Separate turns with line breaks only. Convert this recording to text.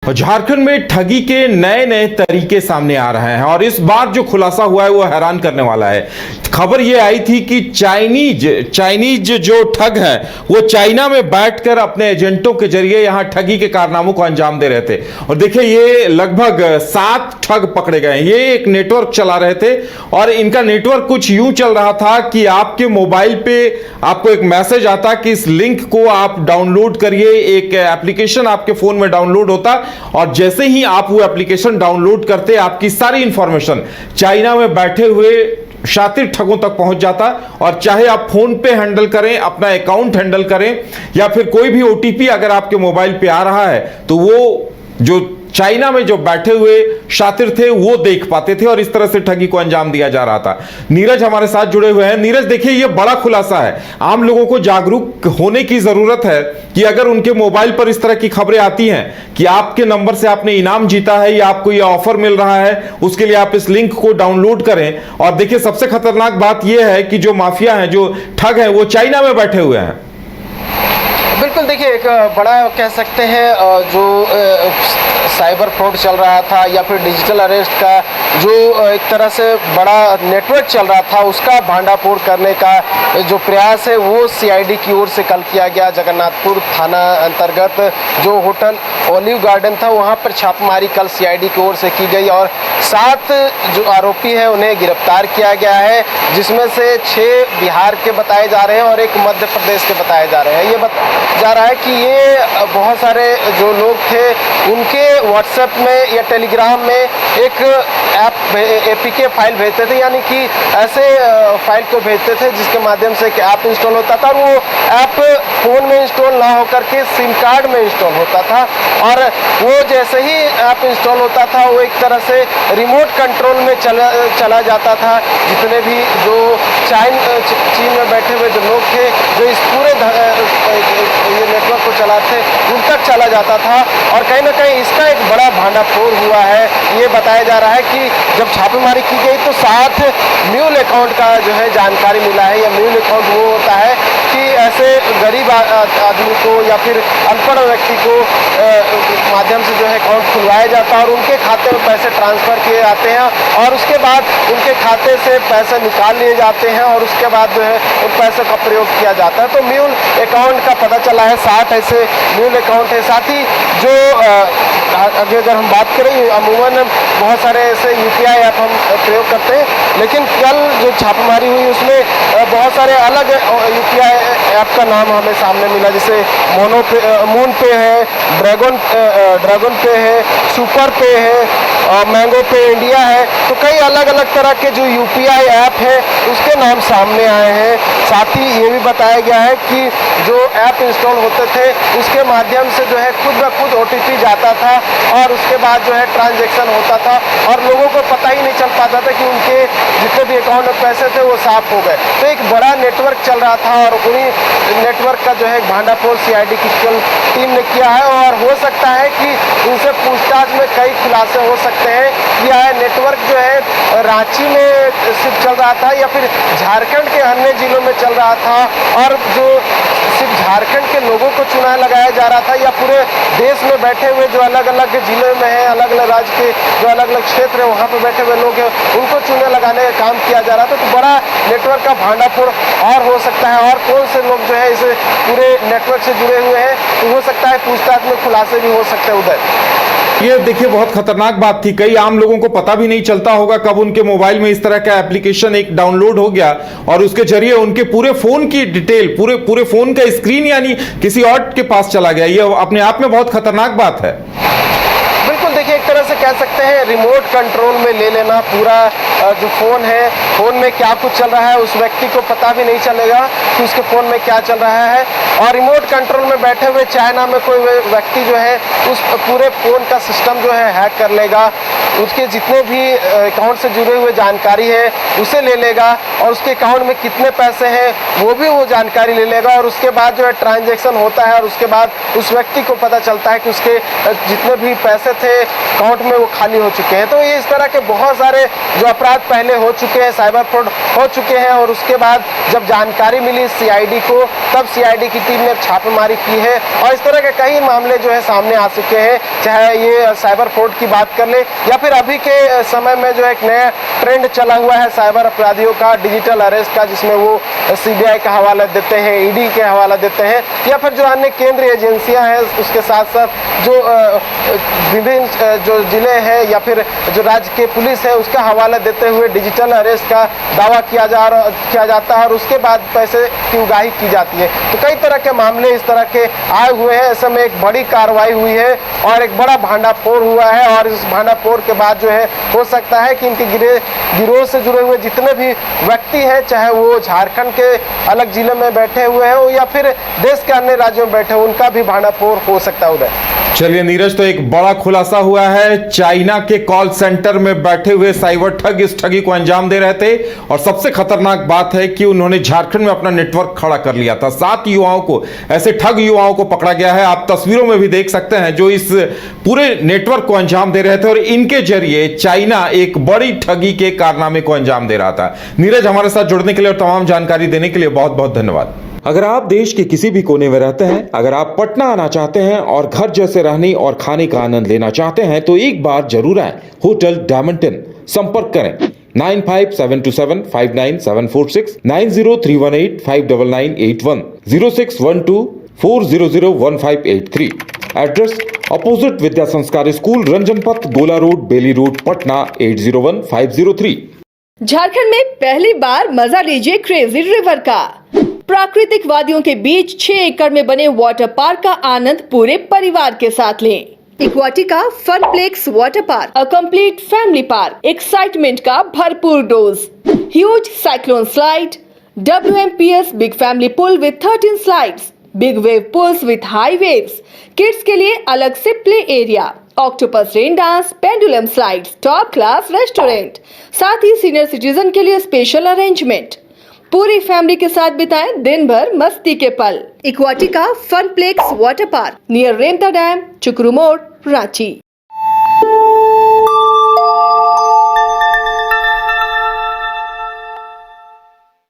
झारखंड में ठगी के नए नए तरीके सामने आ रहे हैं और इस बार जो खुलासा हुआ है वो हैरान करने वाला है। खबर ये आई थी कि चाइनीज जो ठग है वो चाइना में बैठकर अपने एजेंटों के जरिए यहां ठगी के कारनामों को अंजाम दे रहे थे। और देखिए ये लगभग 7 ठग पकड़े गए। ये एक नेटवर्क चला रहे थे और इनका नेटवर्क कुछ यूं चल रहा था कि आपके मोबाइल पे आपको एक मैसेज आता कि इस लिंक को आप डाउनलोड करिए। एक एप्लीकेशन आपके फोन में डाउनलोड होता और जैसे ही आप वो एप्लीकेशन डाउनलोड करते आपकी सारी इंफॉर्मेशन चाइना में बैठे हुए शातिर ठगों तक पहुंच जाता। और चाहे आप फोन पे हैंडल करें, अपना अकाउंट हैंडल करें या फिर कोई भी ओटीपी अगर आपके मोबाइल पे आ रहा है तो वो जो चाइना में जो बैठे हुए शातिर थे वो देख पाते थे और इस तरह से ठगी को अंजाम दिया जा रहा था। नीरज हमारे साथ जुड़े हुए हैं। नीरज, देखिए ये बड़ा खुलासा है। आम लोगों को जागरूक होने की जरूरत है कि अगर उनके मोबाइल पर इस तरह की खबरें आती हैं कि आपके नंबर से आपने इनाम जीता है या आपको ये ऑफर मिल रहा है, उसके लिए आप इस लिंक को डाउनलोड करें। और देखिए सबसे खतरनाक बात यह है कि जो माफिया हैं, जो ठग हैं, वो चाइना में बैठे हुए हैं।
बिल्कुल, देखिए एक बड़ा कह सकते हैं जो साइबर फ्रॉड चल रहा था या फिर डिजिटल अरेस्ट का जो एक तरह से बड़ा नेटवर्क चल रहा था उसका भांडाफोड़ करने का जो प्रयास है वो सीआईडी की ओर से कल किया गया। जगन्नाथपुर थाना अंतर्गत जो होटल ओलिव गार्डन था वहां पर छापेमारी कल सीआईडी की ओर से की गई और 7 जो आरोपी हैं उन्हें गिरफ्तार किया गया है, जिसमें से 6 बिहार के बताए जा रहे हैं और एक मध्य प्रदेश के बताए जा रहे हैं। ये जा रहा है कि ये बहुत सारे जो लोग थे उनके व्हाट्सएप में या टेलीग्राम में एक एपीके फाइल भेजते थे, यानी कि ऐसे फाइल को भेजते थे जिसके माध्यम से एक ऐप इंस्टॉल होता था और वो ऐप फ़ोन में इंस्टॉल ना होकर के सिम कार्ड में इंस्टॉल होता था। और वो जैसे ही ऐप इंस्टॉल होता था वो एक तरह से रिमोट कंट्रोल में चला जाता था। जितने भी जो चीन में बैठे हुए जो लोग थे जो इस पूरे ये नेटवर्क को चलाते उन तक चला जाता था और कहीं ना कहीं इसका एक बड़ा भांडाफोड़ हुआ है। ये बताया जा रहा है कि जब छापेमारी की गई तो 7 म्यूल अकाउंट का जो है जानकारी मिला है। या म्यूल अकाउंट वो होता है कि ऐसे गरीब आदमी को या फिर अनपढ़ व्यक्ति को माध्यम से जो है अकाउंट खुलवाया जाता है और उनके खाते में पैसे ट्रांसफ़र किए जाते हैं और उसके बाद उनके खाते से पैसे निकाल लिए जाते हैं और उसके बाद जो है उन पैसों का प्रयोग किया जाता है। तो म्यूल अकाउंट का पता चला है 7 ऐसे म्यूल अकाउंट है। साथ ही जो अगर हम बात करें अमूमन बहुत सारे ऐसे यूपीआई ऐप हम प्रयोग करते हैं, लेकिन कल जो छापेमारी हुई उसमें बहुत सारे अलग यूपीआई ऐप का नाम हमें सामने मिला, जैसे मून पे है, ड्रैगन पे है, सुपर पे है, मैंगो पे इंडिया है। तो कई अलग अलग तरह के जो यूपीआई ऐप है उसके नाम सामने आए हैं। साथ ही ये भी बताया गया है कि जो ऐप इंस्टॉल होते थे उसके माध्यम से जो है खुद ब खुद ओटीपी जाता था और उसके बाद जो है ट्रांजैक्शन होता था और लोगों को पता ही नहीं चल पाता था कि उनके जितने भी अकाउंट में पैसे थे वो साफ हो गए। तो एक बड़ा नेटवर्क चल रहा था और उन्हीं नेटवर्क का जो है भांडाफोड़ सीआईडी की टीम ने किया है और हो सकता है कि इनसे पूछताछ में कई खुलासे हो सकते हैं। यह नेटवर्क जो है रांची में सिर्फ चल रहा था या फिर झारखंड के अन्य जिलों में चल रहा था और जो सिर्फ झारखंड के लोगों को चुनाव लगाया जा रहा था या पूरे देश में बैठे हुए जो अलग अलग जिले में हैं, अलग अलग राज्य के जो अलग अलग क्षेत्र है वहाँ पे बैठे हुए लोग हैं उनको चुनाव लगाने का काम किया जा रहा था। तो बड़ा नेटवर्क का भांडाफोड़ और हो सकता है और कौन से लोग जो है इस पूरे नेटवर्क से जुड़े हुए हैं तो हो सकता है पूछताछ में खुलासे भी हो सकते हैं। उधर
ये देखिए बहुत खतरनाक बात थी। कई आम लोगों को पता भी नहीं चलता होगा कब उनके मोबाइल में इस तरह का एप्लीकेशन एक डाउनलोड हो गया और उसके जरिए उनके पूरे फोन की डिटेल, पूरे फोन का स्क्रीन यानी किसी और के पास चला गया। ये अपने आप में बहुत खतरनाक बात है।
बिल्कुल, देखिए एक तरह से कह सकते हैं रिमोट कंट्रोल में ले लेना पूरा जो फ़ोन है, फ़ोन में क्या कुछ चल रहा है उस व्यक्ति को पता भी नहीं चलेगा कि उसके फ़ोन में क्या चल रहा है। और रिमोट कंट्रोल में बैठे हुए चाइना में कोई व्यक्ति जो है उस पूरे फ़ोन का सिस्टम जो है हैक कर लेगा उसके जितने भी अकाउंट से जुड़े हुए जानकारी है उसे ले लेगा और उसके अकाउंट में कितने पैसे हैं वो जानकारी ले लेगा और उसके बाद जो है ट्रांजैक्शन होता है और उसके बाद उस व्यक्ति को पता चलता है कि उसके जितने भी पैसे थे अकाउंट में वो खाली हो चुके हैं। तो ये इस तरह के बहुत सारे जो अपराध पहले हो चुके हैं, साइबर फ्रॉड हो चुके हैं और उसके बाद जब जानकारी मिली सीआईडी को तब सीआईडी की टीम ने छापेमारी की है और इस तरह के कई मामले जो है सामने आ चुके हैं। चाहे ये साइबर फ्रॉड की बात कर ले या फिर अभी के समय में जो एक नया ट्रेंड चला हुआ है साइबर अपराधियों का, डिजिटल अरेस्ट का, जिसमें वो सीबीआई का हवाला देते हैं, ईडी के हवाला देते हैं या फिर जो अन्य केंद्रीय एजेंसियां हैं उसके साथ साथ जो विभिन्न जो जिले हैं या फिर जो राज्य के पुलिस है उसका हवाला देते हुए डिजिटल अरेस्ट का दावा किया जाता है और उसके बाद पैसे की उगाही की जाती है। तो कई तरह के मामले इस तरह के आए हुए हैं। ऐसे में एक बड़ी कार्रवाई हुई है और एक बड़ा भांडाफोड़ हुआ है और इस भांडाफोड़ के बाद जो है हो सकता है कि इनके गिरोह से जुड़े हुए जितने भी व्यक्ति हैं, चाहे वो झारखंड के अलग जिले में बैठे हुए हैं या फिर देश के अन्य राज्यों में बैठे, उनका भी भांडाफोड़ हो सकता है उधर।
चलिए नीरज, तो एक बड़ा खुलासा हुआ है। चाइना के कॉल सेंटर में बैठे हुए साइबर ठग इस ठगी को अंजाम दे रहे थे और सबसे खतरनाक बात है कि उन्होंने झारखंड में अपना नेटवर्क खड़ा कर लिया था। 7 युवाओं को, ऐसे ठग युवाओं को पकड़ा गया है। आप तस्वीरों में भी देख सकते हैं जो इस पूरे नेटवर्क को अंजाम दे रहे थे और इनके जरिए चाइना एक बड़ी ठगी के कारनामे को अंजाम दे रहा था। नीरज, हमारे साथ जुड़ने के लिए और तमाम जानकारी देने के लिए बहुत बहुत धन्यवाद। अगर आप देश के किसी भी कोने में रहते हैं, अगर आप पटना आना चाहते हैं और घर जैसे रहने और खाने का आनंद लेना चाहते हैं तो एक बार जरूर आए होटल डायमंड इन। संपर्क करें 9572759746, 9031859981, 0612400158 एड्रेस अपोजिट विद्या संस्कार स्कूल, रंजन पथ, गोला रोड, बेली रोड, पटना 801503।
झारखंड में पहली बार मजा लीजिए क्रेजी रिवर का। प्राकृतिक वादियों के बीच 6 एकड़ में बने वाटर पार्क का आनंद पूरे परिवार के साथ लें। Aquatica Funplex water park, a complete family park, excitement का भरपूर dose, huge cyclone slide, WMPS big family pool with 13 slides, big wave pools with high waves, kids के लिए अलग से play area, octopus rain dance, pendulum slides, top class restaurant, साथ ही senior citizen के लिए स्पेशल अरेंजमेंट। पूरी family के साथ बिताएं दिन भर मस्ती के पल। इक्वाटिका Funplex water park near Remta dam, चुकरू मोड़, रांची।